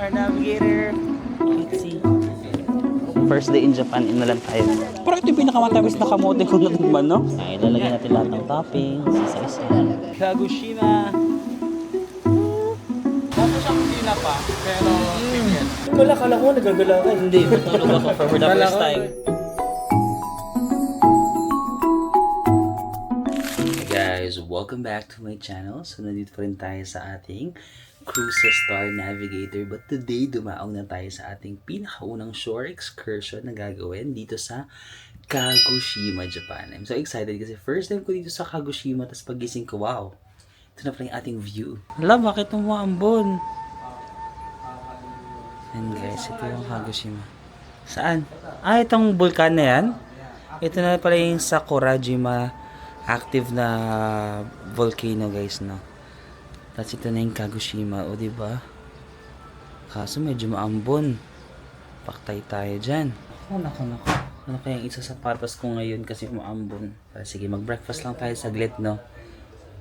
Star Navigator. Let's see. First day in Japan, inalan tayo. Parang ito yung pinakamatamis na kamote kung natikman, no? Ay, lalagyan natin lahat ng toppings, isa-isa. Kagoshima. Tapos siyang kusina pa, pero tingin. Wala, kala ko nagagala ka. Hindi, matulog ako for the first time. Hey guys, welcome back to my channel. So, nandito pa rin tayo sa ating cruise sa Star Navigator. But today, dumaong na tayo sa ating pinakaunang shore excursion na gagawin dito sa Kagoshima, Japan. I'm so excited kasi first time ko dito sa Kagoshima, tapos pagising ko, wow, ito na pala yung ating view. Hala, bakit umuambon? And guys, ito yung Kagoshima. Saan? Ah, itong vulkan na yan? Ito na pala yung Sakurajima active na volcano, guys, no? Tapos ito na yung Kagoshima, o diba? Kaso medyo maambon. Paktay tayo dyan. Nako. Ano kayang isa sa patas ko ngayon kasi maambon? Sige, mag-breakfast lang tayo saglit, no?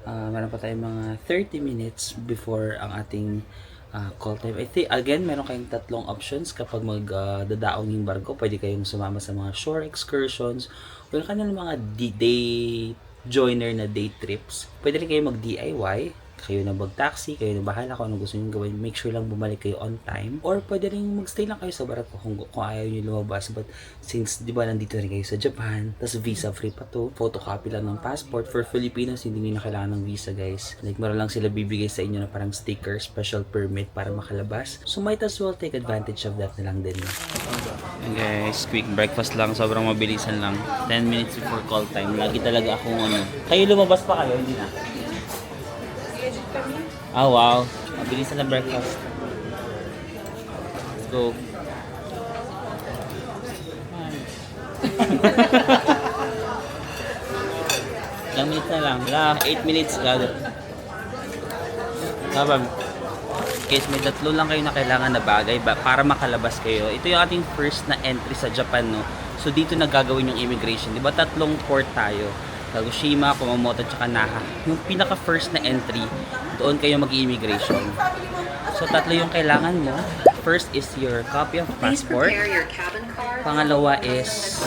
Meron pa tayong mga 30 minutes before ang ating call time. I think, again, meron kayong tatlong options kapag magdadaong yung barko. Pwede kayong sumama sa mga shore excursions o kanilang mga day joiner na day trips. Pwede rin kayo mag-DIY. Kayo na mag-taxi, kayo na bahala kung ano gusto nyo gawin. Make sure lang bumalik kayo on time. Or pwede rin magstay lang kayo sa barko kung ayaw nyo lumabas. But since, di ba, nandito rin kayo sa Japan, tas visa free pa to, photocopy lang ng passport. For Filipinos, hindi nyo na kailangan ng visa, guys. Like, meron lang sila bibigay sa inyo na parang sticker, special permit para makalabas. So, might as well take advantage of that na lang din. And guys, quick breakfast lang. Sobrang mabilisan lang. 10 minutes before call time. Lagi talaga akong ano. Kayo lumabas pa kayo? Hindi na. Ah, wow. Mabilis na breakfast. Let's go. Ilang minutes na lang. 8 minutes agad. Sabag. Case may tatlo lang kayo na kailangan na bagay para makalabas kayo. Ito yung ating first na entry sa Japan, no? So dito na gagawin yung immigration. Diba tatlong port tayo? Kagoshima, Kumamoto, at Naha. Yung pinaka first na entry, doon kayo mag-immigration. So tatlo yung kailangan mo. First is your copy of passport. Pangalawa is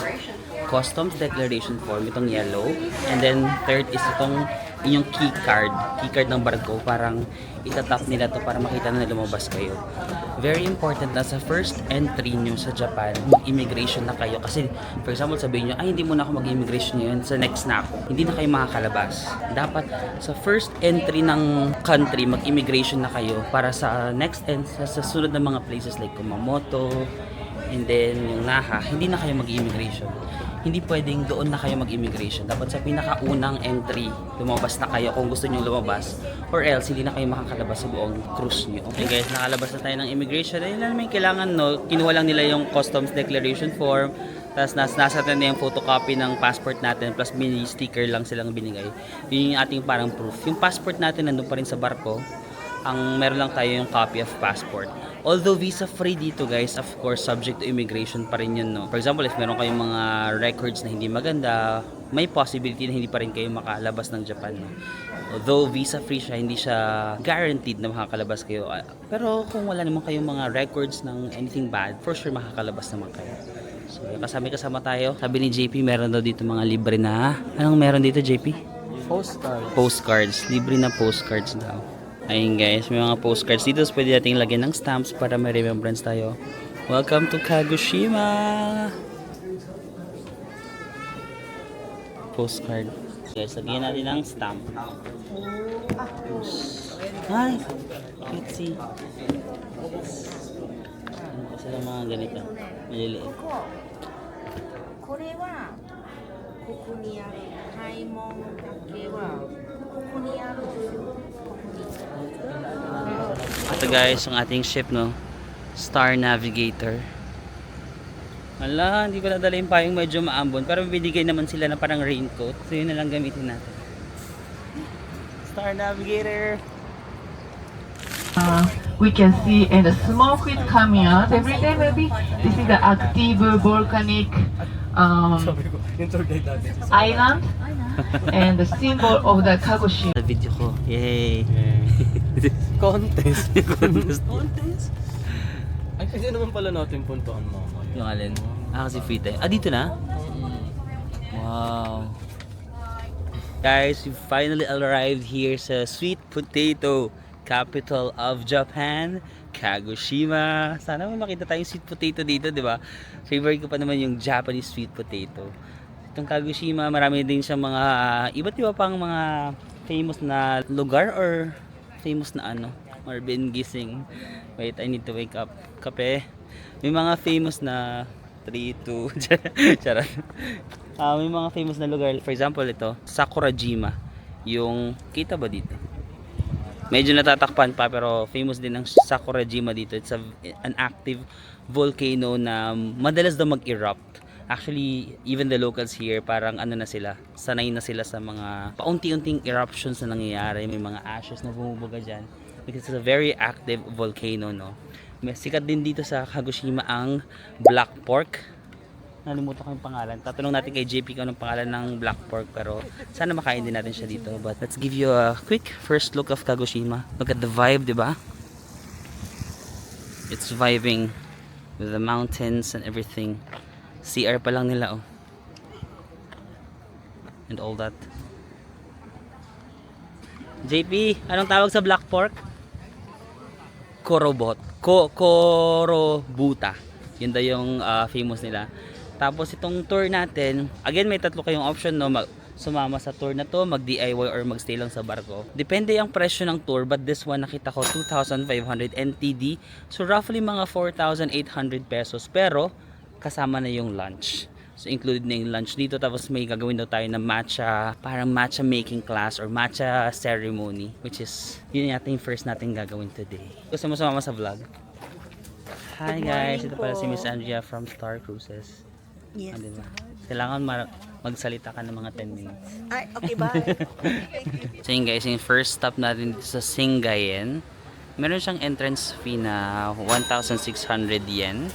customs declaration form, itong yellow. And then third is itong inyong key card ng barko. Parang itatap nila to para makita na lumabas kayo. Very important na sa first entry nyo sa Japan, mag-immigration na kayo. Kasi, for example, sabihin nyo, ay, hindi muna ako mag-immigration ngayon, sa next na ako. Hindi na kayo makakalabas. Dapat, sa first entry ng country, mag-immigration na kayo para sa next sa sunod na mga places like Kumamoto, and then yung Naha, hindi na kayo mag-immigration. Hindi pwedeng doon na kayo mag-immigration. Dapat sa pinakaunang entry, lumabas na kayo kung gusto nyo lumabas. Or else, hindi na kayo makakalabas sa buong cruise nyo. Okay guys, nakalabas na tayo ng immigration. Ayun lang may kailangan, no? Kinuha lang nila yung customs declaration form. Tapos nasa na yung photocopy ng passport natin. Plus mini sticker lang silang binigay. Yun yung ating parang proof. Yung passport natin nandun pa rin sa barko. Ang meron lang tayo yung copy of passport. Although visa free dito, guys, of course subject to immigration pa rin yun, no? For example, if meron kayong mga records na hindi maganda, may possibility na hindi pa rin kayo makalabas ng Japan, no? Although visa free siya, hindi siya guaranteed na makakalabas kayo. Pero kung wala naman kayong mga records ng anything bad, for sure makakalabas naman kayo. So kasama tayo. Sabi ni JP, meron daw dito mga libre na. Anong meron dito, JP? Postcards. Libre na postcards daw. Ayun guys, may mga postcards dito. So pwede natin lagyan ng stamps para may remembrance tayo. Welcome to Kagoshima! Postcard. Guys, lagyan natin ng stamp. Ay! Cutesy. Ano pa sila mga ganito? Maliliit. これはここにある開門だけはここにあるここに Ito guys, ang ating ship, no? Star Navigator. Wala, hindi ko nadala yung payong medyo maambon. Pero binigay naman sila na parang raincoat. So yun na lang gamitin natin. Star Navigator. We can see and the smoke is coming out every day. Maybe this is the active volcanic island and the symbol of the Kagoshima. Sa video ko. Yay! contest. Contest? Ay, kasi naman pala natin puntaan mo. Yung alin? Kasi free time. Dito na? Wow. Guys, we finally arrived here sa Sweet Potato capital of Japan, Kagoshima. Sana may makita tayong sweet potato dito, di ba? Favorite ko pa naman yung Japanese sweet potato. Itong Kagoshima, marami din siyang mga iba't iba pang mga famous na lugar or famous na ano, or been gising. Wait, I need to wake up. Kape. May mga famous na 3, 2, charot. May mga famous na lugar. For example, ito, Sakurajima. Yung, kita ba dito? Medyo natatakpan pa pero famous din ang Sakurajima dito. It's an active volcano na madalas daw mag-erupt. Actually, even the locals here, parang ano na sila, sanay na sila sa mga paunti-unting eruptions na nangyayari. May mga ashes na bumubuga dyan. Because it's a very active volcano, no? May sikat din dito sa Kagoshima ang black pork. Nalimutan ko yung pangalan. Tatanong natin kay JP kung anong pangalan ng black pork, pero sana makain din natin siya dito. But let's give you a quick first look of Kagoshima. Look at the vibe, di ba? It's vibing with the mountains and everything. CR pa lang nila, oh. And all that. JP, anong tawag sa black pork? Korobot. Korobuta. Yun daw yung famous nila. Tapos itong tour natin, again may tatlo kayong option, no, sumama sa tour na to, mag DIY or magstay lang sa barko. Depende ang presyo ng tour, but this one nakita ko 2,500 NTD. So roughly mga 4,800 pesos, pero kasama na yung lunch. So included na yung lunch dito, tapos may gagawin daw tayo na matcha, parang matcha making class or matcha ceremony, which is yun yata yung first natin gagawin today. Gusto mo sumama sa vlog? Hi guys, ito pala si Miss Andrea from Star Cruises. Yes. Diba? Kailangan magsalita ka ng mga 10 minutes. Ay, okay, bye. So yun guys, yung first stop natin dito sa Singayen, meron siyang entrance fee na 1,600 yen,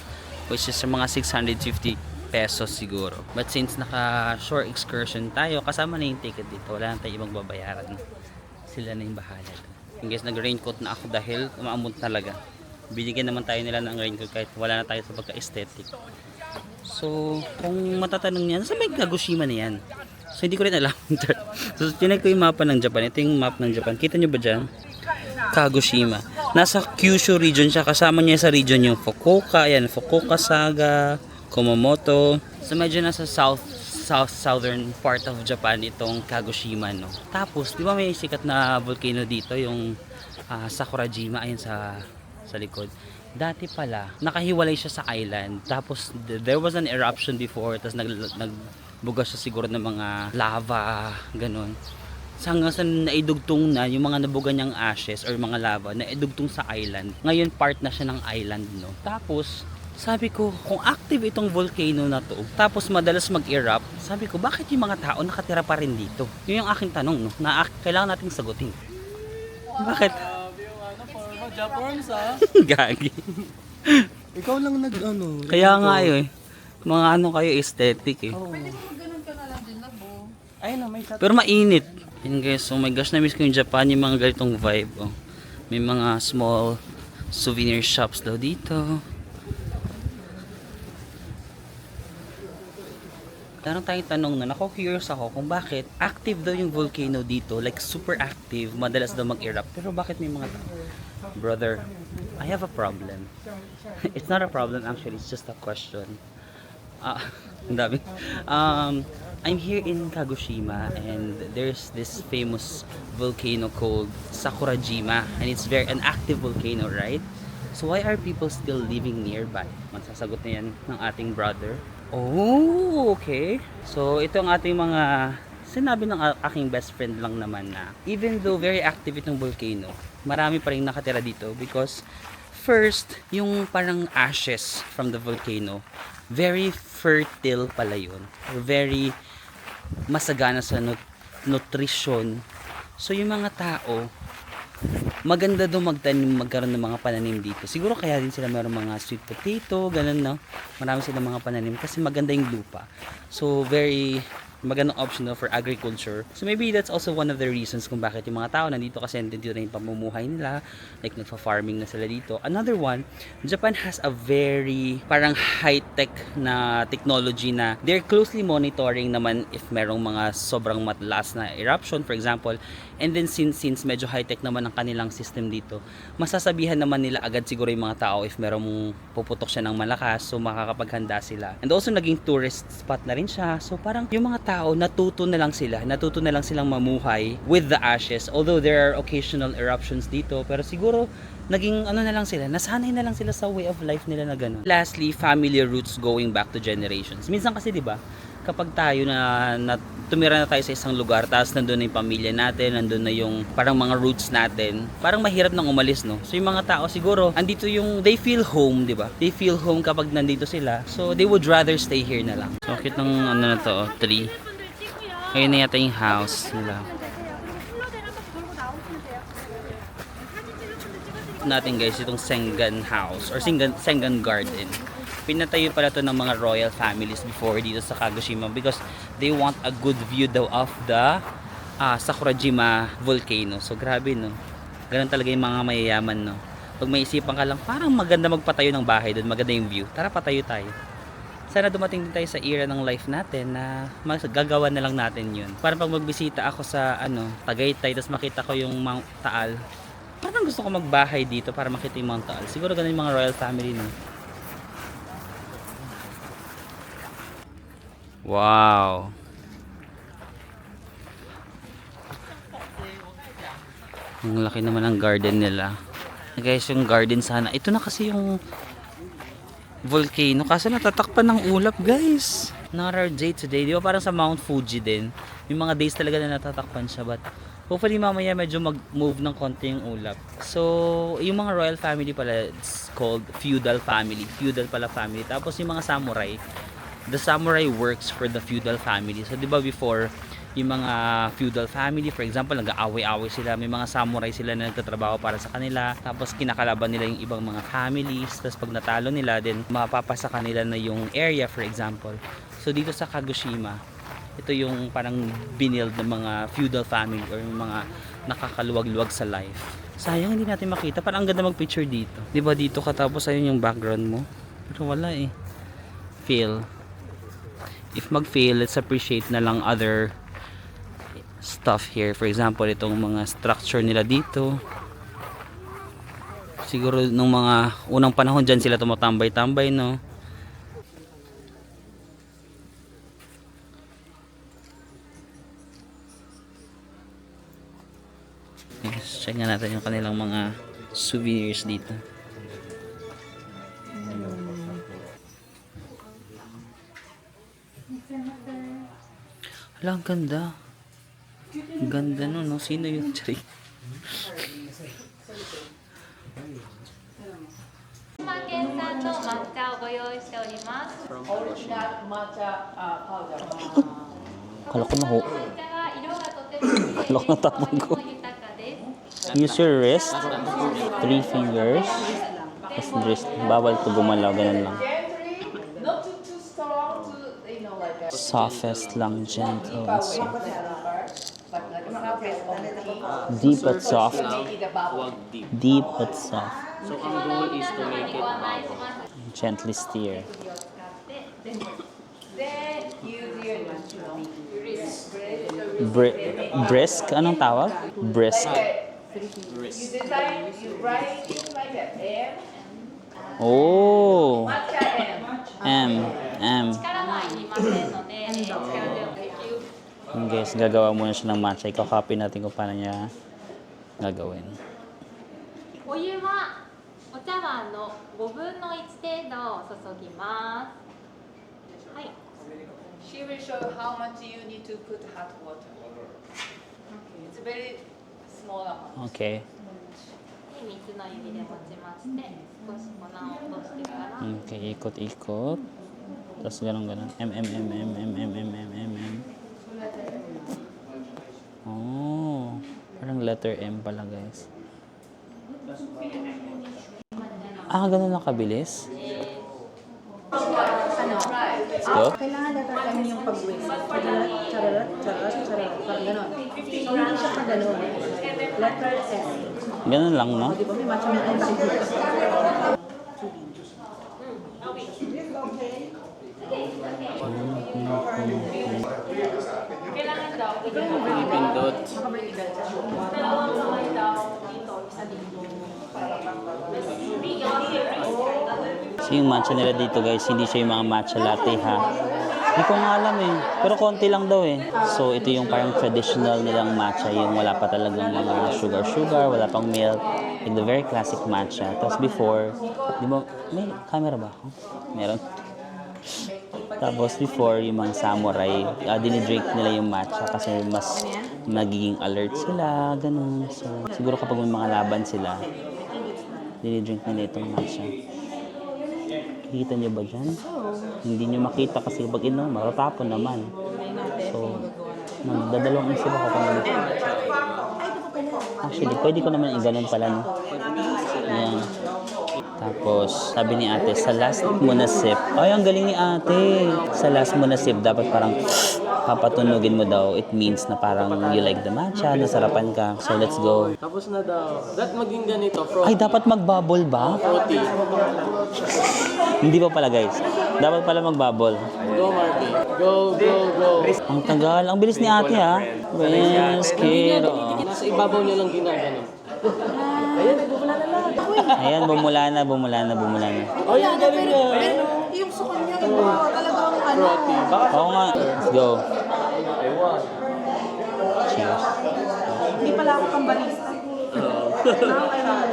which is mga 650 pesos siguro. But since naka-shore excursion tayo, kasama na yung ticket dito, wala na tayo ibang babayaran. Sila na yung bahala. Yung guys, nag-raincoat na ako dahil umaamot talaga. Binigyan naman tayo nila ng raincoat kahit wala na tayo sa pagka-aesthetic. So, kung matatanong niya, saan may Kagoshima na yan? So, hindi ko rin alam. So, tinig ko yung mapa ng Japan. Ito yung map ng Japan. Kita nyo ba dyan? Kagoshima. Nasa Kyushu region siya. Kasama niya sa region yung Fukuoka. Ayan, Fukuoka Saga, Kumamoto. So, medyo nasa southern part of Japan itong Kagoshima, no? Tapos, di ba may sikat na volcano dito? Yung Sakurajima. Ayan sa likod. Dati pala, nakahiwalay siya sa island. Tapos, there was an eruption before. Tapos, nagbuga siya siguro ng mga lava, ganun. Hanggang sa naidugtong na yung mga nabuga niyang ashes or mga lava, naidugtong sa island. Ngayon, part na siya ng island, no? Tapos, sabi ko, kung active itong volcano na to, tapos madalas mag-erupt, sabi ko, bakit yung mga tao nakatira pa rin dito? Yun yung aking tanong, no? Na kailangan nating sagutin. Bakit? Japons, Gagi. Ikaw lang nag-ano. Kaya nga eh. Mga ano kayo, aesthetic eh. Ayun na, may shot. Pero mainit. Yun guys, oh my gosh, na-miss ko yung Japan, yung mga ganitong vibe. Oh. May mga small souvenir shops daw dito. Meron tayong tanong na curious ako kung bakit active daw yung volcano dito, like super active, madalas daw mag-erupt. Pero bakit may mga tao? Brother, I have a problem. It's not a problem actually, it's just a question. Ang dami. I'm here in Kagoshima and there's this famous volcano called Sakurajima and it's an active volcano, right? So why are people still living nearby? Magsasagot na yan ng ating brother. Oh, okay. So ito ang ating mga sinabi ng aking best friend lang naman na even though very active itong volcano, marami pa rin nakatira dito because first, yung parang ashes from the volcano, very fertile pala yun. Very masagana sa nutrition. So yung mga tao, maganda daw magkaroon ng mga pananim dito. Siguro kaya din sila mayroong mga sweet potato, ganun, no? Marami silang mga pananim kasi maganda yung lupa. So very magandang option no, for agriculture. So maybe that's also one of the reasons kung bakit yung mga tao nandito kasi nandito na yung pamumuhay nila, like nagfa-farming na sila dito. Another one, Japan has a very parang high-tech na technology na they're closely monitoring naman if merong mga sobrang matalas na eruption, for example. And then since medyo high-tech naman ang kanilang system dito, masasabihan naman nila agad siguro yung mga tao if merong puputok siya ng malakas, so makakapaghanda sila. And also naging tourist spot na rin siya. So parang yung mga tao natuto na lang silang mamuhay with the ashes. Although there are occasional eruptions dito, pero siguro naging ano na lang sila, nasanay na lang sila sa way of life nila na gano'n. Lastly, family roots going back to generations. Minsan kasi 'di ba, kapag tayo na tumira na tayo sa isang lugar, tapos nandun na yung pamilya natin, nandun na yung parang mga roots natin, parang mahirap nang umalis, no? So yung mga tao siguro, andito yung, they feel home, di ba? They feel home kapag nandito sila. So they would rather stay here na lang. So cute ng ano na to, tree. Ayun na yata yung house nila. Natin guys, itong Sengan House or Sengan Garden. Pinatayo pala to ng mga royal families before dito sa Kagoshima because they want a good view daw of the Sakurajima volcano. So grabe no. Ganun talaga yung mga mayayaman no. Pag may isipan ka lang, parang maganda magpatayo ng bahay doon, maganda yung view. Tara patayo tayo. Sana dumating din tayo sa era ng life natin na gagawa na lang natin yun. Parang pag magbisita ako sa Tagaytay, tapos makita ko yung Mount Taal, parang gusto ko magbahay dito para makita yung Mount Taal. Siguro ganun yung mga royal family no. Wow. Ang laki naman ng garden nila. Guys, yung garden sana. Ito na kasi yung volcano. Kaso natatakpan ng ulap, guys. Not our day today. Di ba parang sa Mount Fuji din? Yung mga days talaga na natatakpan siya. But hopefully mamaya medyo mag-move ng konti yung ulap. So, yung mga royal family pala, it's called feudal family. Feudal pala family. Tapos yung mga samurai, the samurai works for the feudal family. So, di ba before, yung mga feudal family, for example, nag-aaway-aaway sila. May mga samurai sila na nagtatrabaho para sa kanila. Tapos, kinakalaban nila yung ibang mga families. Tapos, pag natalo nila, then mapapasa kanila na yung area, for example. So, dito sa Kagoshima, ito yung parang binild ng mga feudal family or yung mga nakakaluwag-luwag sa life. Sayang, hindi natin makita. Parang ang ganda mag-picture dito. Di ba dito ka tapos ayun yung background mo? Pero wala eh. Fail. If mag-fail, let's appreciate na lang other stuff here. For example, itong mga structure nila dito. Siguro nung mga unang panahon dyan sila tumatambay-tambay, no? Yes, check nga natin yung kanilang mga souvenirs dito. Hala, ang ganda. Ang ganda nun, no? Sino yun? Charing. 県産の抹茶をご用意しております。 Kala ko na ho. 抹茶は色がとても綺麗で、 Kala ko natapon ko. 香りも豊かです。 Use your wrist. 3 fingers. Tapos wrist. Bawal to gumalaw. Ganun lang. Not too strong to, Softest lang. Gentle and soft. Deep but soft. Deep but soft. So, ang goal is to make it bubble. Gently steer. Brisk? Anong tawag? Brisk. Oh. M. 力は入りませんので、力強くできる。 Guys, gagawa muna siya ng matcha. Ika-copy natin kung paano niya gagawin. お湯はお茶碗の5分の1程度注ぎます。はい。 She will show how much you need to put hot water. It's very small amount. Okay. で水の指で持ちまして、少し粉を落としてから、 Okay, ikot-ikot. Tapos ganun-ganun. M. Oh, parang letter M pala, guys. Ah, ganun lang kabilis? go. Kailangan letter M yung pag-win. Chararat, chararat, chararat, chararat. Parang ganon. So, hindi siya pa ganon. Letter S. Ganun lang, no? Di ba may matcha ng M dito? Kailangan daw. Pinipindot. Dalawang kamay daw dito, isa dito. So yung matcha nila dito guys, hindi siya yung mga matcha latte ha. Hindi ko nga alam eh. Pero konti lang daw eh. So ito yung parang traditional nilang matcha. Yung wala pa talagang mga sugar, wala pang milk. Yung the very classic matcha. Tapos before, di ba, may camera ba? Meron. Tapos before, yung mga samurai, dinidrink nila yung matcha kasi mas nagiging alert sila, ganun. So, siguro kapag may mga laban sila, dinidrink nila itong matcha. Kita nyo ba dyan? Hindi nyo makita kasi pag inom, matatapon naman. So, magdadalawang isip ako kung ano. Actually, pwede ko naman i-ganon pala, no? Yan. Tapos, sabi ni ate, sa last mo na sip, ay, ang galing ni ate. Sa last mo na sip, dapat parang papatunugin mo daw. It means na parang you like the matcha, nasarapan ka. So, let's go. Tapos na daw. Dapat maging ganito, Ay, dapat mag-bubble ba? fruity. Hindi pa pala, guys. Dapat pala mag-bubble. Go, Marvin. Go, go, go. Ang tagal. Ang bilis ni ate, ha? Yes, kero. Nasa ibabaw niya lang ginagano. Ayan, bumula na. Oh, yung galing niya. Yung sa kanya, iba talagang ano. Oo nga. Let's go. Cheers. Hindi pala ako pang barista.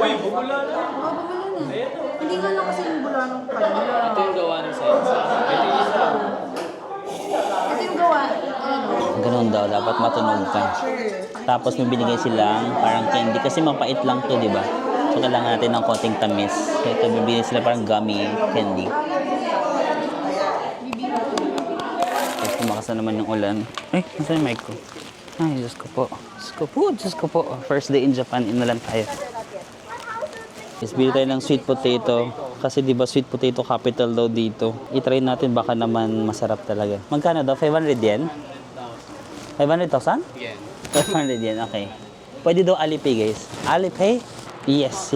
Uy, bumula na. Oo, bumula na. Hindi nga lang kasi yung bula ng kanya. Ito yung gawa ng science. Ito yung gawa. Ganun daw, dapat matunog ka. Tapos may binigay silang parang candy kasi mapait lang to, di ba? So kailangan natin ng konting tamis. So ito, bibili sila parang gummy candy. Tapos tumakas na naman yung ulan. Ay, nasa yung mic ko? Ay, Diyos ko po. Diyos ko po. First day in Japan, inulan tayo. Is bili tayo ng sweet potato. Kasi di ba sweet potato capital daw dito. I-try natin baka naman masarap talaga. Magkano daw? 500 yen? 500,000? Yan. 500 yen, okay. Pwede daw Alipay, guys. Alipay? Yes.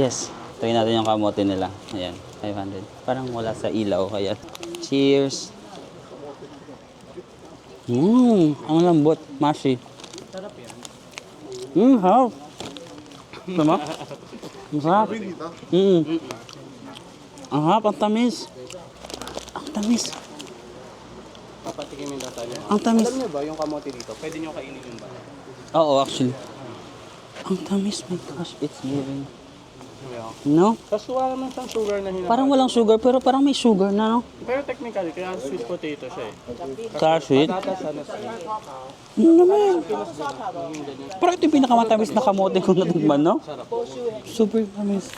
Try natin yung kamote nila. Ayan, 500. Parang wala sa ilaw, kaya. Cheers! Ang lambot. Mashi. Sarap yan. Harap. Tama? Masarap. Ang harap, ang tamis. Papatikimin natin niya. Ang tamis. Alam niyo ba yung kamote dito? Pwede niyo kainin yung bala. Oo, actually. Ang tamis, my gosh. It's giving. Yeah. No? Tapos wala naman siyang sugar na hinapin. Parang walang sugar, pero parang may sugar na, no? Pero technically, kaya sweet potato siya eh. Kaya sweet? Patatas, sana sweet. Ano naman? Parang ito yung pinakamatamis na kamote kong natikman, no? Super tamis.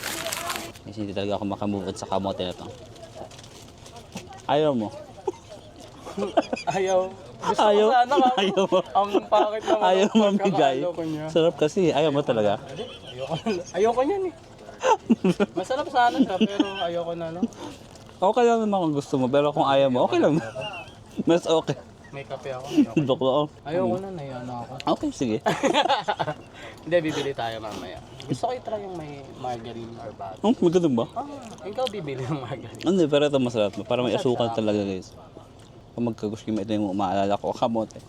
Kasi hindi talaga ako makamove on sa kamote na to. Ayaw mo. Ayaw. Gusto Ayaw. ko sana ka. Ayaw mo. Ang pakit naman. Ayaw ang mamigay. pagkakalo ko niya. Sarap kasi. Ayaw mo talaga. Ayoko niyan eh. Masarap sana siya, pero ayoko na, no? Okay lang naman kung gusto mo. Pero kung ayaw mo, okay lang. Mas okay. May kape ako. Ayoko, Doklo ako. ayoko na, nahiya na ako. Okay, sige. Hindi, bibili tayo mamaya. Gusto ko i-try yung may margarine or bago. Oh, magandang ba? Ikaw bibili ng margarine. Hindi, pero ito masarap. Para may asukal talaga, guys. Kung magkagushima, ito yung maalala ko. Kamote.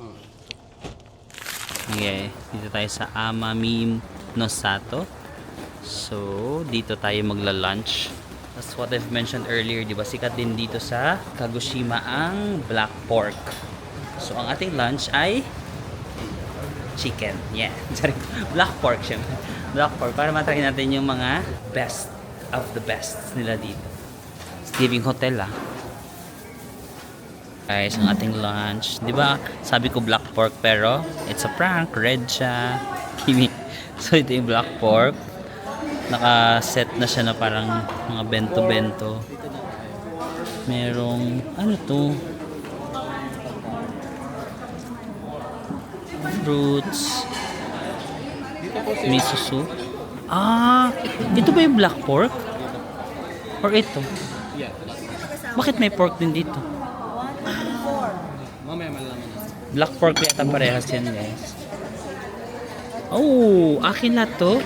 Okay, dito tayo sa Amami no Sato. So, dito tayo magla-lunch. That's what I've mentioned earlier, di ba? Sikat din dito sa Kagoshima ang black pork. So, ang ating lunch ay chicken. Yeah. Sorry. Black pork siya. Black pork. Para matry natin yung mga best of the best nila dito. Living Hotel, ah. Guys, ang ating lunch. Di ba? Sabi ko black pork pero it's a prank. Red siya. Kimi. So, ito yung black pork. Naka-set na siya na parang mga bento-bento. Merong, ano to? Fruits. Miso soup. Ah, ito ba yung black pork? Or ito? Bakit may pork din dito? Black pork yata parehas yan, guys. Oh, akin na to.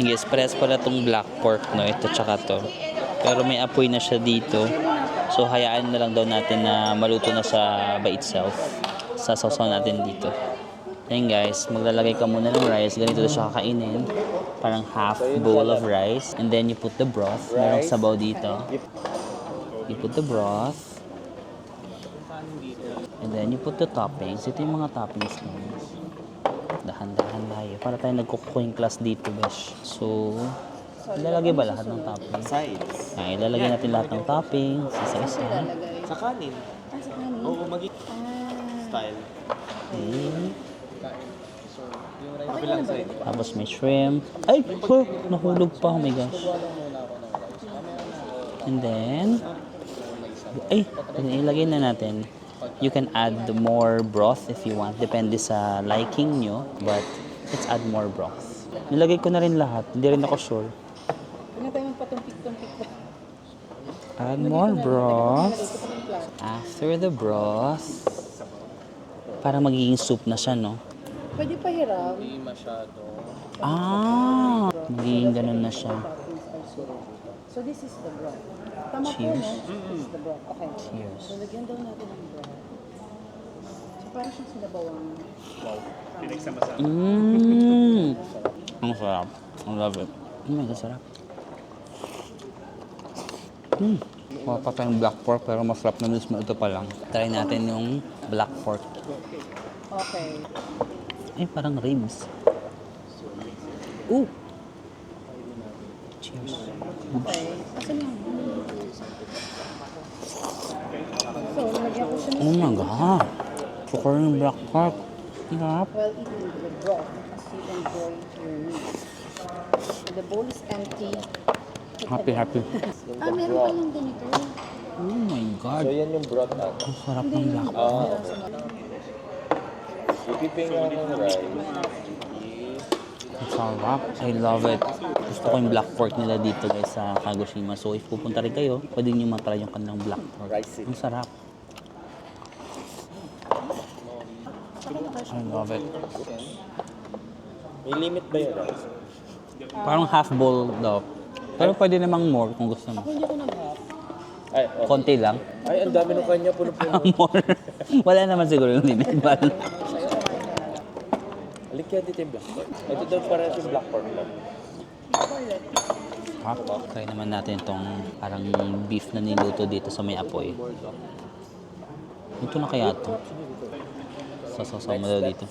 Guys, parehas pala tong black pork, no? Ito tsaka to. Pero may apoy na siya dito. So, hayaan na lang daw natin na maluto na siya by itself. Sasaw natin dito. Ayan guys, maglalagay ka muna ng rice. Ganito siya kakainin. Parang half bowl of rice. And then you put the broth. Merong sabaw dito. You put the broth. And then you put the toppings. Ito yung mga toppings guys. Dahan-dahan tayo. Para tayo nagkukuking class dito guys. So, ilalagay ba lahat ng toppings? Sides. Ilalagay natin lahat ng toppings. Isa-isa. Sa kanin. Oo, style. Okay. Kabilang side. Tapos may shrimp. Ay! Oh, nahulog pa. Oh my gosh. And then, ay! Ilagay na natin. You can add more broth if you want. Depende sa liking nyo. But, let's add more broth. Nilagay ko na rin lahat. Hindi rin ako sure. Add more broth. After the broth, parang magiging soup na siya, no? Pwede pa hiram. Hindi masyado. Magiging ganun na siya. So this is the broth. Tama po, Cheers. no? This is the broth. Okay. Cheers. So lagyan daw natin ng broth. So parang siyang sinabawang. Ang sarap. I love it. Oh my God, sarap. Wala pa tayong black pork pero masarap na mismo ito pa lang. Try natin yung black pork. Okay. Ay, parang ribs. Ooh! Cheers. Okay. Asan yung... So, lagyan ko siya ng... Oh my God! Sukar yung black pork. Ang sarap. While eating the broth, as you enjoy your meat. The bowl is empty. Happy. Meron pa lang ganito. Oh my God. So yan yung broth natin. Ang sarap ng black pork. Ipiping lang ng rice. Ang sarap. I love it. Gusto ko yung black pork nila dito guys sa Kagoshima. So if pupunta rin kayo, pwede nyo matry yung kanilang black pork. Rice. Ang sarap. I love it. May limit ba yung rice? Parang half bowl daw. Pero pwede namang more kung gusto mo. Hindi ko nag-half. Ay, okay. Konti lang. Ay, ang dami ng kanya. Puno-puno. More. Wala naman siguro yung limit. Alik kaya dito yung black pork. Ito daw para yung black pork lang. Ha? Try naman natin itong parang beef na niluto dito sa may apoy. Ito na kaya ito. Sasasaw mo daw dito.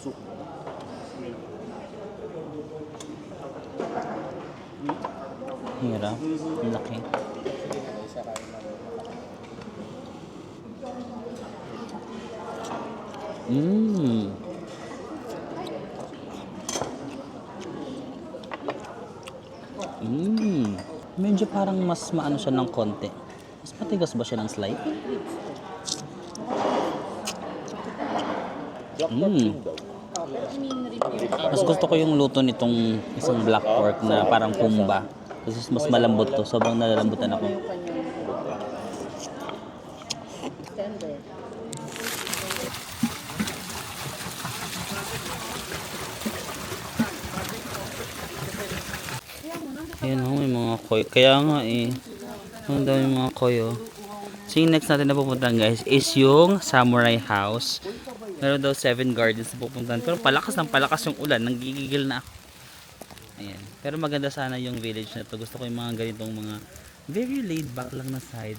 Hirap. Ang laki. Medyo parang mas maano siya ng konti. Mas matigas ba siya ng slight? Black pork din daw. Mas gusto ko yung luto nitong isang black pork na parang kumba. Kasi mas malambot to. Sobrang nalalambutan ako. Tender. Ayan o, may mga koy. Kaya nga eh. Ang dami mga koy oh. So yung next natin na pupuntahan guys is yung Samurai House. Meron daw 7 gardens na pupuntahan. Pero palakas ng palakas yung ulan. Nanggigigil na ako. Ayan. Pero maganda sana yung village na to. Gusto ko yung mga ganitong mga very laid back lang na side.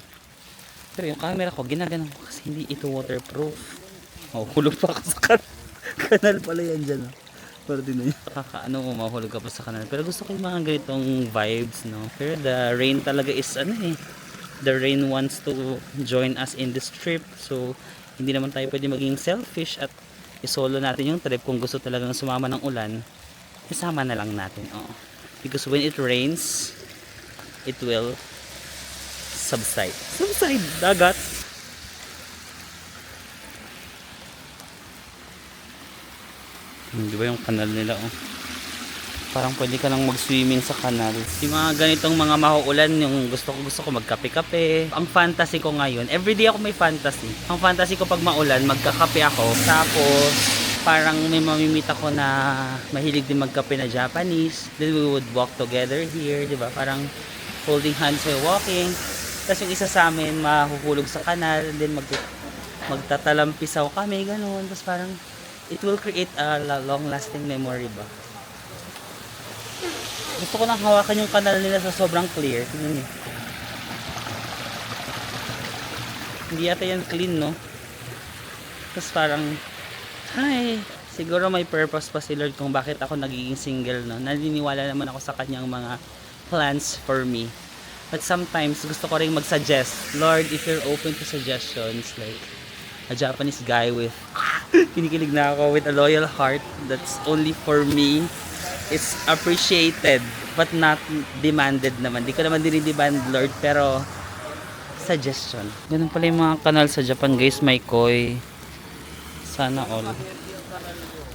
Pero yung camera ko, ginagano ko kasi hindi ito waterproof. Oh, hulog pa ako sa kanal pala yan dyan. Oh. Pero din yun. Kakaano mo, mahulog ka pa sa kanal. Pero gusto ko yung mga ganitong vibes, no? Pero the rain talaga is ano eh. The rain wants to join us in this trip. So, hindi naman tayo pwede maging selfish at isolo natin yung trip. Kung gusto talagang sumama ng ulan, isama na lang natin. Oh. Because when it rains, it will subside. Subside! Dagat! Di ba yung kanal nila, oh? Parang pwede ka lang mag-swimming sa kanal. Yung mga ganitong mga mahuulan, yung gusto ko magkape-kape. Ang fantasy ko ngayon, everyday ako may fantasy. Ang fantasy ko pag maulan, magkakape ako. Tapos, parang may mamimit ako na mahilig din magkape na Japanese. Then we would walk together here, di ba? Parang holding hands while walking. Tapos yung isa sa amin, mahuhulog sa kanal. And then magtatalampisaw kami, ganun. Tapos parang, it will create a long-lasting memory ba? Gusto ko nang hawakan yung kanal nila sa sobrang clear. Tingnan niyo. Hindi yata yan clean, no? Tapos parang, hi! Siguro may purpose pa si Lord kung bakit ako nagiging single, no? Naniniwala naman ako sa kanyang mga plans for me. But sometimes, gusto ko rin mag-suggest. Lord, if you're open to suggestions, like a Japanese guy with, kinikilig na ako, with a loyal heart that's only for me, it's appreciated but not demanded naman. Di ko naman dinidemand, Lord, pero suggestion. Ganun pala yung mga kanal sa Japan, guys. May koi. Sana all.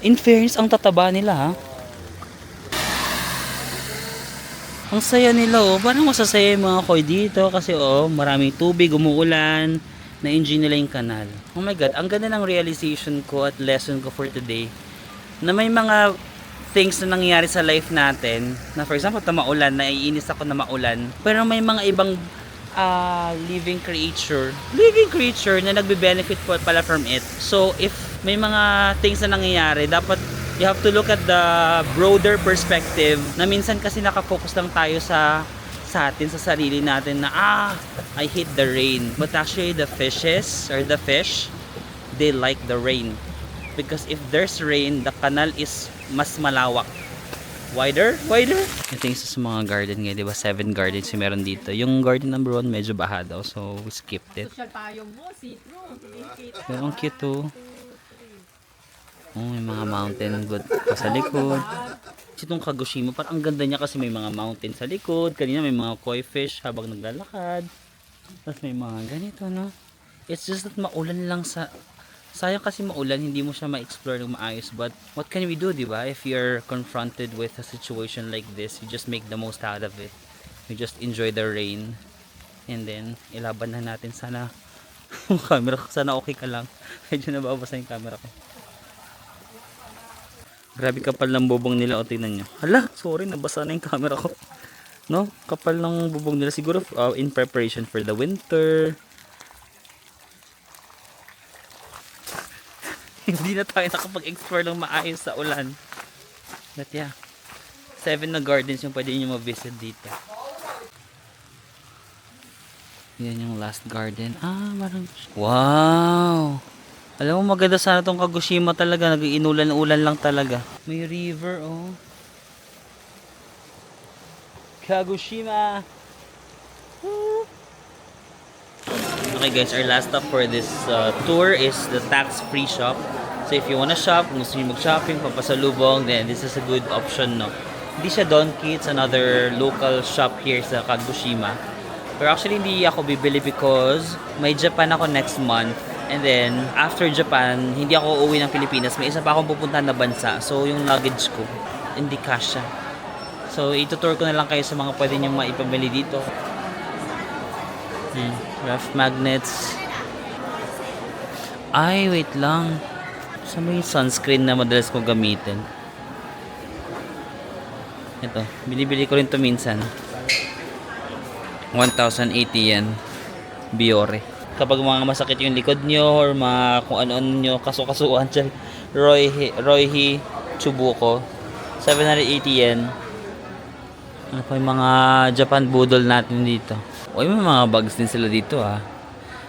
In fairness, ang tataba nila, ha? Ang saya nila, oh. Parang masasaya yung mga koi dito kasi, oh, maraming tubig, umuulan. Na-enjoy nila yung kanal. Oh my God, ang ganda ng realization ko at lesson ko for today na may mga things na nangyayari sa life natin na for example, maulan, naiinis ako na maulan, pero may mga ibang living creature na nagbe-benefit po pala from it. So if may mga things na nangyayari, dapat you have to look at the broader perspective na minsan kasi nakafocus lang tayo sa atin, sa sarili natin na I hate the rain, but actually the fish, they like the rain. Because if there's rain, the canal is mas malawak. Wider? Ito yung sa mga garden ngayon, diba? 7 gardens yung meron dito. Yung garden number 1 medyo baha daw, so we skipped it. Pero ang cute to. Oh, may mga mountain good pa sa likod. Itong Kagoshima, parang ang ganda niya kasi may mga mountain sa likod. Kanina may mga koi fish habang naglalakad. Tapos may mga ganito, no? It's just that maulan lang sa... Sayang kasi maulan, hindi mo siya ma-explore ng maayos. But what can we do, diba? If you're confronted with a situation like this, you just make the most out of it. You just enjoy the rain. And then, ilaban na natin. Sana, yung camera ko, sana okay ka lang. Medyo nababasa yung camera ko. Grabe kapal ng bubong nila. O, tingnan nyo. Hala, sorry, nabasa na yung camera ko. No? Kapal ng bubong nila. Siguro in preparation for the winter. Hindi na tayo nakapag-explore ng maayos sa ulan. But yeah, 7 na gardens yung pwede nyo ma-visit dito. Yan yung last garden. Marang... Wow! Alam mo, maganda sana tong Kagoshima talaga. Nag-iinulan-ulan lang talaga. May river, oh. Kagoshima! Woo! Okay guys, our last stop for this tour is the tax-free shop. So if you wanna shop, kung gusto nyo mag-shopping, papasalubong, then this is a good option, no? Hindi siya Donki, it's another local shop here sa Kagoshima. Pero actually hindi ako bibili because may Japan ako next month. And then, after Japan, hindi ako uuwi ng Pilipinas. May isa pa akong pupuntahan na bansa. So yung luggage ko, hindi kasya. So itutour ko na lang kayo sa mga pwede nyo maipamili dito. Ref magnets. Ay, wait lang. Sa may sunscreen na madalas kong gamitin. Ito, binibili ko rin to minsan. 1,080 yen. Biore. Kapag mga masakit yung likod nyo or mga kung ano-ano nyo, kaso-kasuan dyan. Royhi Chubuko. 780 yen. Ano pa yung mga Japan Boodle natin dito. O, may mga bags din sila dito, ha.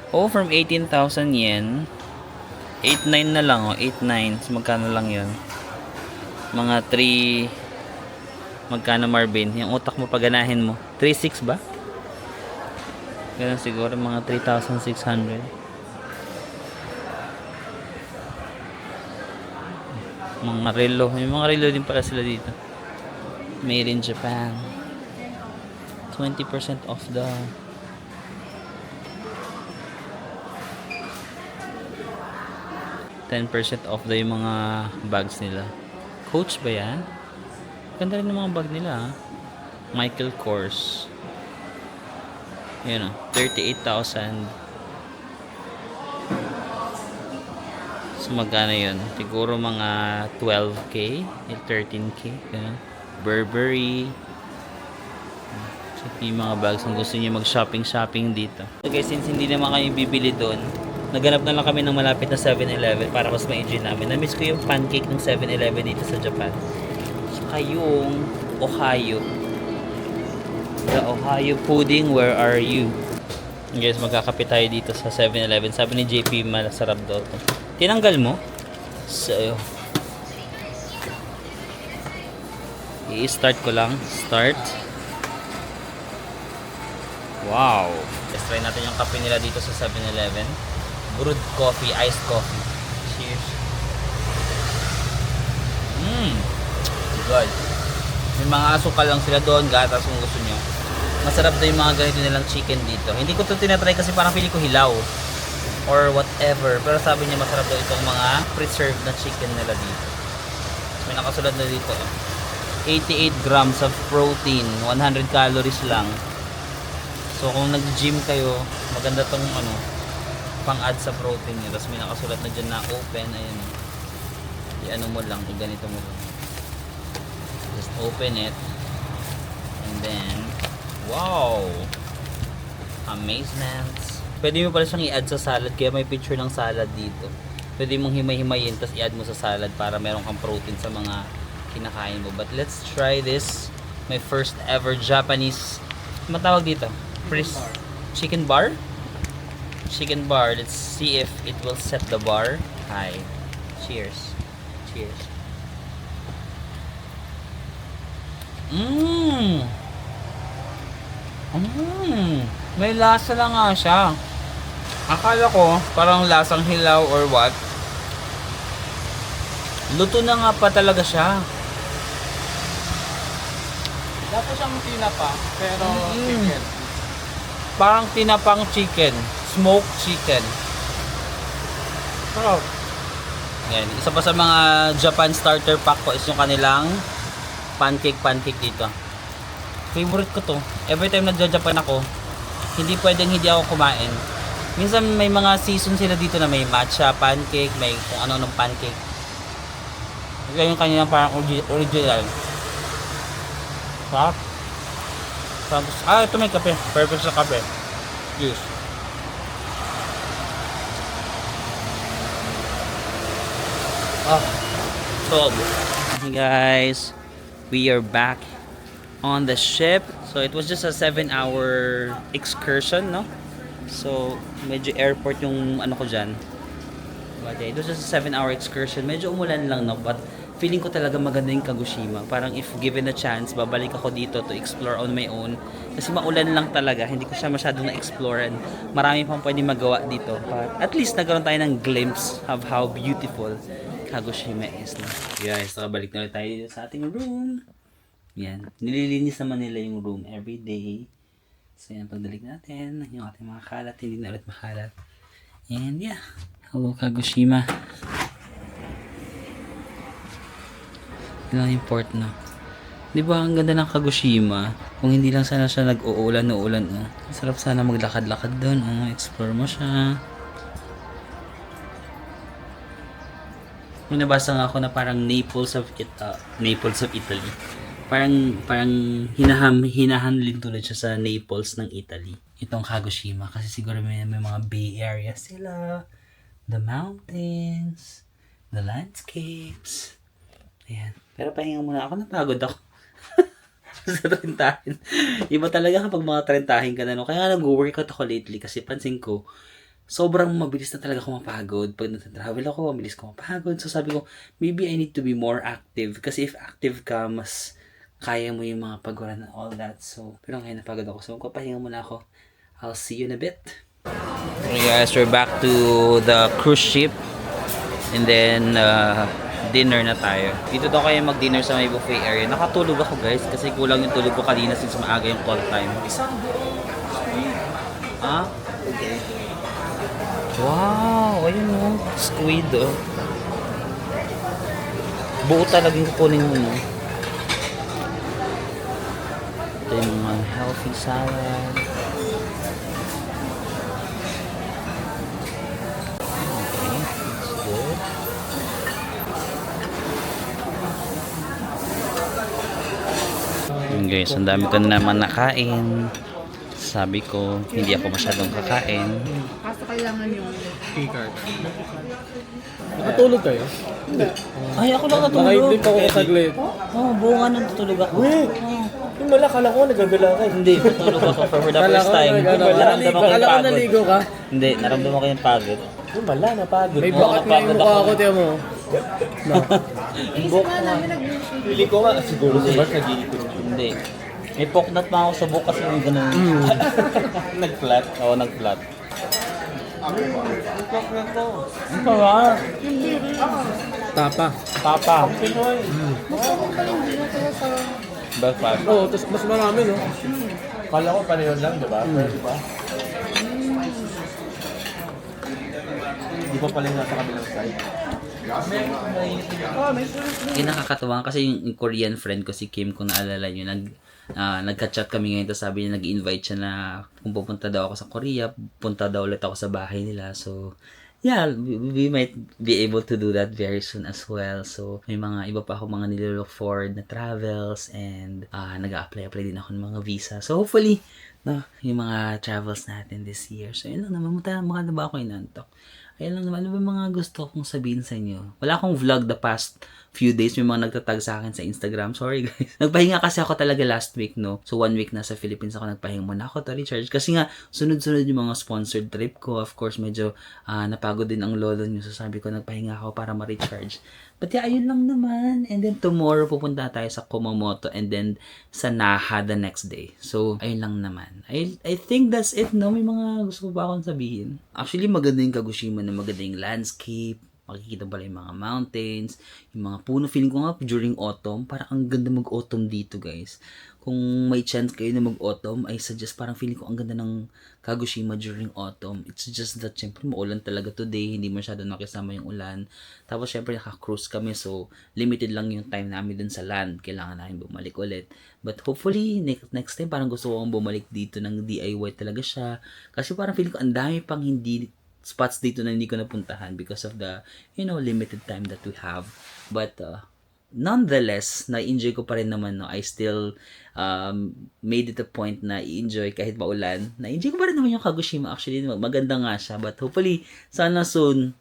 Oh, from 18,000 yen. 8,900 na lang, oh. 8,900. So, magkano lang yun? Mga 3... Magkano, Marvin? Yung utak mo, paganahin mo. 3,600 ba? Ganun siguro, mga 3,600. Mga relo. May mga relo din pala sila dito. Made in Japan. 20% off daw. 10% off daw yung mga bags nila. Coach ba yan? Ganda rin ng mga bag nila, ha? Michael Kors. Yun, 38,000. So, magkano yun? Siguro mga 12K, 13K. Ganun. Burberry. So, yung mga bags kung gusto niyo mag-shopping dito. So guys, since hindi naman kayo bibili doon, naganap na lang kami ng malapit na 7-Eleven para mas ma-enjoy namin. Na-miss ko yung pancake ng 7-Eleven dito sa Japan. Saka yung Ohio. The Ohio pudding, where are you? Guys, magkakape tayo dito sa 7-Eleven. Sabi ni JP, masarap daw to. Tinanggal mo? So, i-start ko lang. Start. Wow! Let's try natin yung kape nila dito sa 7-Eleven. Brewed coffee, iced coffee. Cheers. Good. May mga asukal lang sila doon, gatas kung gusto nyo. Masarap daw yung mga ganito nilang chicken dito. Hindi ko ito tinatry kasi parang pili ko hilaw or whatever. Pero sabi niya masarap daw itong mga preserved na chicken nila dito. May nakasulat na dito. 88 grams of protein, 100 calories lang. So kung nag-gym kayo, maganda tong pang-add sa protein nyo. Tapos may nakasulat na dyan na open. Ayun. I-ano mo lang, i-ganito mo lang. Just open it. And then, wow! Amazement! Pwede mo pala siyang i-add sa salad, kaya may picture ng salad dito. Pwede mong himay-himayin, tapos i-add mo sa salad para meron kang protein sa mga kinakain mo. But let's try this. My first ever Japanese, matawag dito? Chicken bar? Chicken bar. Let's see if it will set the bar. Hi. Cheers. Cheers. May lasa lang nga siya. Akala ko parang lasang hilaw or what. Luto na nga pa talaga siya. Dapat siyang tinapa, pero chicken. Parang tinapang chicken. Smoked chicken. Sarap. Yan. Isa pa sa mga Japan starter pack ko is yung kanilang pancake dito. Favorite ko to. Every time nagja-Japan ako, hindi pwedeng hindi ako kumain. Minsan may mga season sila dito na may matcha pancake, may kung ano-anong pancake. Ito yung kanilang parang original. Sarap. Ito may kape. Perfect sa kape. Yes. So, hey guys, we are back on the ship. So it was just a 7-hour excursion, no? So medyo airport yung ko dyan. But it was just a 7-hour excursion. Medyo umulan lang, no? But feeling ko talaga maganda yung Kagoshima. Parang if given a chance, babalik ako dito to explore on my own. Kasi maulan lang talaga. Hindi ko siya masyadong na-explore. And marami pang pwede magawa dito. But at least nagkaroon tayo ng glimpse of how beautiful Kagoshima is. No? Guys, nakabalik na ulit tayo dito sa ating room. Yan. Nililinis naman nila yung room every day. So yan, pagdalik natin. Yung ating mga kalat, hindi na ulit makalat. And yeah. Hello Kagoshima. Yun ang import na. Di ba ang ganda ng Kagoshima? Kung hindi lang sana siya nag-uulan. Sarap sana maglakad-lakad doon. Explore mo siya. May nabasa nga ako na parang Naples of Italy. Parang hinahanlin tulad siya sa Naples ng Italy. Itong Kagoshima. Kasi siguro may mga bay area sila. The mountains. The landscapes. Ayan. Pero pahinga muna ako. Napagod ako. Sa trentahin. Iba talaga kapag mga trentahin ka na. No? Kaya nag-workout ako lately. Kasi pansin ko, sobrang mabilis na talaga ako mapagod. Pag nag-travel ako, mabilis ko mapagod. So sabi ko, maybe I need to be more active. Kasi if active ka, mas kaya mo yung mga pagwala na all that. So, pero ngayon napagod ako. So, pahinga muna ako. I'll see you in a bit. Okay guys, we're back to the cruise ship. And then, dinner na tayo. Dito daw kayo mag-dinner sa may buffet area. Nakatulog ako guys kasi kulang yung tulog ko kanina since maaga yung call time. Isang buong squid. Ah? Okay. Wow! Ayun o. Squid o. Buo talagang kukunin mo no. Ito yung mga healthy salad. Okay, that's good. Yun guys, ang dami ko na naman nakain. Sabi ko, hindi ako masyadong kakain. Kaso kailangan yung P-card. Nakatulog kayo? Ay, ako lang Nakaidlip ako saglit. Oh, buo nga nang tutulog ako. Yung mala, kala ko nagagala ka. Hindi, tutulog ako for the first time. Naramdaman ko yung Kala ko pagod. naligo ka. Hindi, naramdaman ko yung pagod. Yung mala, napagod. May Oo, bakat na yung napagod mukha ako. ko, tiyan mo. Pili ko nga, siguro si Bart nag-iikot. Hindi. May poknat pa ako sa bukas ng ganun. Nag-flat. Oo, nag-flat. Ang sarap. Tapa. Papa. Breakfast. Oo, tapos mas marami, no? Kala ko pareho lang, di ba? Pero di ba? Di ba pala yung nasa kabilang side? Nakakatawa kasi yung Korean friend ko si Kim, kung naalala nyo, nagka-chat kami ngayon, tapos sabi niya, nag-invite siya na kung pupunta daw ako sa Korea, punta daw ulit ako sa bahay nila. So, yeah, we might be able to do that very soon as well. So, may mga iba pa ako mga nilook forward na travels, and nag-a-apply din ako ng mga visa. So, hopefully, yung mga travels natin this year. So, yun lang naman. Mukha na ba ako inantok? Ayun lang naman. Ano ba mga gusto kong sabihin sa inyo? Wala akong vlog the past few days. May mga nagtatag sa akin sa Instagram. Sorry guys. Nagpahinga kasi ako talaga last week, no? So 1 week na sa Philippines ako, nagpahinga muna ako to recharge. Kasi nga, sunod-sunod yung mga sponsored trip ko. Of course, medyo napagod din ang lolo nyo. So sabi ko, nagpahinga ako para ma-recharge. But yeah, ayun lang naman. And then tomorrow, pupunta tayo sa Kumamoto and then sa Naha the next day. So, ayun lang naman. I think that's it, no? May mga gusto ko ba akong sabihin? Actually, maganda yung Kagoshima na maganda yung landscape. Makikita pala yung mga mountains, yung mga puno. Feeling ko nga during autumn, parang ang ganda mag-autumn dito, guys. Kung may chance kayo na mag-autumn, I suggest, parang feeling ko ang ganda ng Kagoshima during autumn. It's just that, syempre, maulan talaga today. Hindi masyado nakisama yung ulan. Tapos, syempre, naka-cruise kami. So, limited lang yung time namin dun sa land. Kailangan namin bumalik ulit. But hopefully, next time, parang gusto ko bumalik dito ng DIY talaga siya. Kasi parang feeling ko, ang dami pang hindi spots dito na hindi ko napuntahan because of the, limited time that we have. But, nonetheless, na-enjoy ko pa rin naman, no? I still made it a point na i-enjoy kahit maulan. Na-enjoy ko pa rin naman yung Kagoshima. Actually, maganda nga siya. But hopefully, sana soon,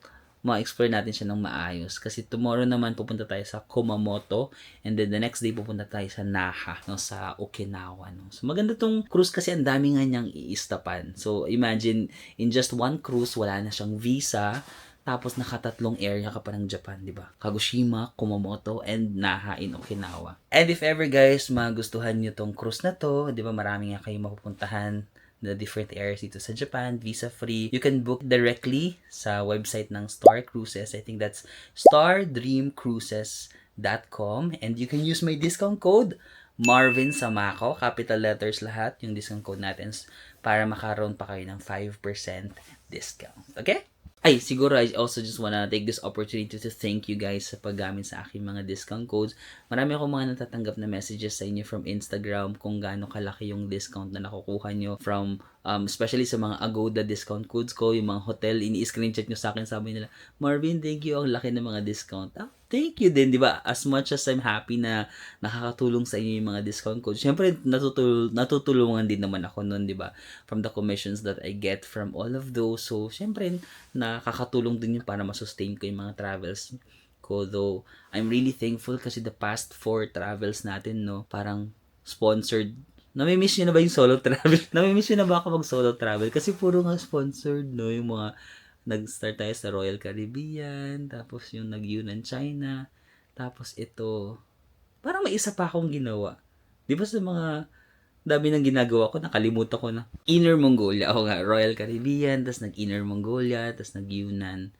ma-explore natin siya ng maayos. Kasi tomorrow naman, pupunta tayo sa Kumamoto. And then the next day, pupunta tayo sa Naha, no? Sa Okinawa. No? So maganda tong cruise kasi ang dami nga niyang iistapan. So imagine, in just one cruise, wala na siyang visa. Tapos nakatatlong area ka pa ng Japan, di ba? Kagoshima, Kumamoto, and Naha in Okinawa. And if ever guys, magustuhan nyo tong cruise na to, di ba marami nga kayong mapupuntahan the different areas dito sa Japan, visa-free. You can book directly sa website ng Star Cruises. I think that's stardreamcruises.com. And you can use my discount code, Marvin Samako, capital letters lahat, yung discount code natin, para makaroon pa kayo ng 5% discount. Okay? Ay, siguro I also just wanna take this opportunity to thank you guys sa paggamit sa aking mga discount codes. Marami akong mga natatanggap na messages sa inyo from Instagram kung gaano kalaki yung discount na nakukuha nyo from, especially sa mga Agoda discount codes ko, yung mga hotel, ini-screenshot nyo sa akin, sabi nila, Marvin, thank you, ang laki ng mga discount. Thank you din, di ba? As much as I'm happy na nakakatulong sa inyo yung mga discount codes, syempre natutulungan din naman ako nun, di ba? From the commissions that I get from all of those. So, syempre, nakakatulong din yun para masustain ko yung mga travels ko. Though, I'm really thankful kasi the past 4 travels natin, no, parang sponsored. Namimiss nyo na ba yung solo travel? Namimiss nyo na ba ako mag-solo travel? Kasi puro nga sponsored, no, yung mga nag-start tayo sa Royal Caribbean, tapos yung nag-Yunnan, China, tapos ito, parang may isa pa akong ginawa. Di ba sa mga dami ng ginagawa ko, nakalimutan ko na. Inner Mongolia, ako nga, Royal Caribbean, tapos nag-Inner Mongolia, tapos nag-Yunnan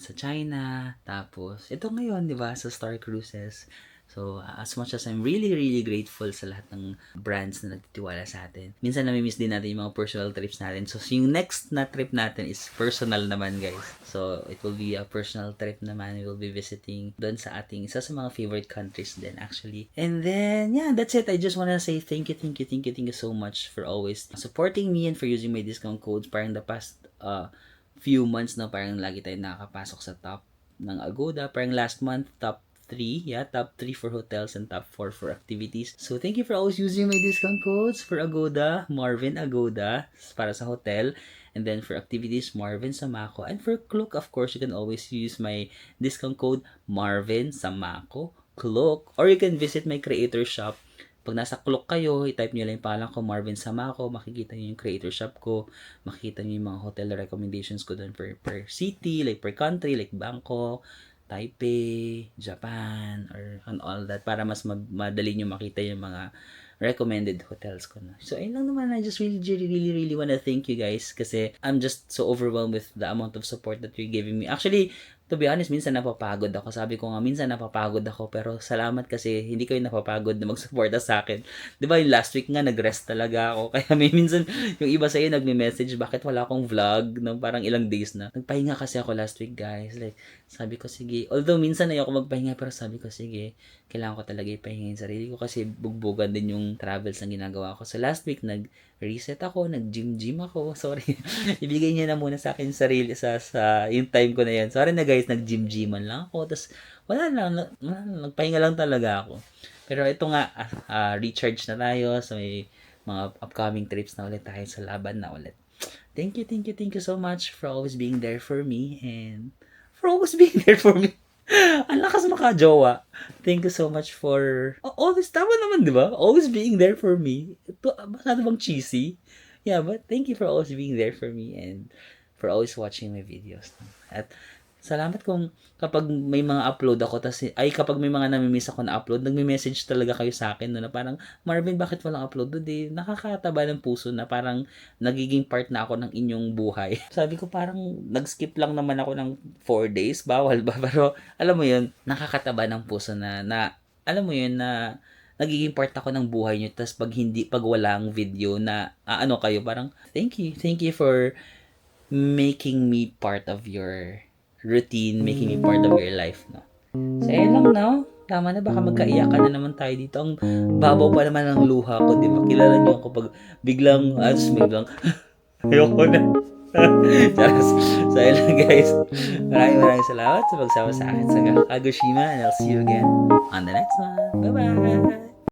sa China, tapos ito ngayon, di ba, sa Star Cruises. So, as much as I'm really, really grateful sa lahat ng brands na nagtitiwala sa atin, minsan namimiss din natin yung mga personal trips natin. So, yung next na trip natin is personal naman, guys. So, it will be a personal trip naman. We will be visiting doon sa ating isa sa mga favorite countries din, actually. And then, yeah, that's it. I just wanna say thank you so much for always supporting me and for using my discount codes. Parang the past few months na parang lagi tayo nakakapasok sa top ng Agoda. Parang last month, top 3 for hotels and top 4 for activities. So, thank you for always using my discount codes for Agoda, Marvin Agoda, para sa hotel. And then for activities, Marvin Samako. And for Klook, of course, you can always use my discount code, Marvin Samako, Klook. Or you can visit my creator shop. Pag nasa Klook kayo, i-type nyo lang yung pangalan ko, Marvin Samako. Makikita nyo yung creator shop ko. Makikita nyo yung mga hotel recommendations ko doon per city, like per country, like Bangkok, Taipei, Japan, or and all that, para mas madali nyo makita yung mga recommended hotels ko na. So, ayun lang naman. I just really wanna thank you guys kasi I'm just so overwhelmed with the amount of support that you're giving me. Actually, to be honest, minsan napapagod ako. Sabi ko nga, minsan napapagod ako, pero salamat kasi hindi kayo napapagod na mag-suporta sa akin. Di ba, yung last week nga, nag-rest talaga ako. Kaya may minsan, yung iba sa'yo nagme-message, bakit wala akong vlog ng parang ilang days na. Nagpahinga kasi ako last week, guys. Like, sabi ko, sige. Although, minsan ayoko magpahinga, pero sabi ko, sige, kailangan ko talaga ipahinga yung sarili ko kasi bugbugan din yung travels na ginagawa ko. So, last week, nag-reset ako, nag-gym ako. Sorry. Ibigay niya na muna sa akin sarili sa yung time ko na yan. Sorry na guys, nag-gym-gyman lang ako. Tapos, wala lang, nagpahinga lang talaga ako. Pero ito nga, recharge na tayo. So, may mga upcoming trips na ulit tayo sa laban na ulit. Thank you so much for always being there for me and for always being there for me. Ang lakas makajowa. Thank you so much for always, tama naman, di ba? Always being there for me. Ito, masyado bang cheesy? Yeah, but thank you for always being there for me and for always watching my videos. At salamat kung kapag may mga upload ako, kapag may mga namimiss ako na upload, nagme-message talaga kayo sa akin, no, na parang, Marvin, bakit walang upload today? Nakakataba ng puso na parang nagiging part na ako ng inyong buhay. Sabi ko parang nag-skip lang naman ako ng 4 days, bawal ba? Pero alam mo yun, nakakataba ng puso na alam mo yun, na nagiging part ako ng buhay nyo. Tapos pag walang video na kayo, parang thank you for making me part of your routine, making me part of your life, no? So, ayun lang, no? Tama na, baka magkaiyakan na naman tayo dito. Ang babaw pa naman ng luha ko, di ba? Kilala niyo ako pag biglang, ayoko na. So, ayun lang, guys. Maraming salamat sa pagsama sa akin sa Kagoshima, and I'll see you again on the next one. Bye-bye!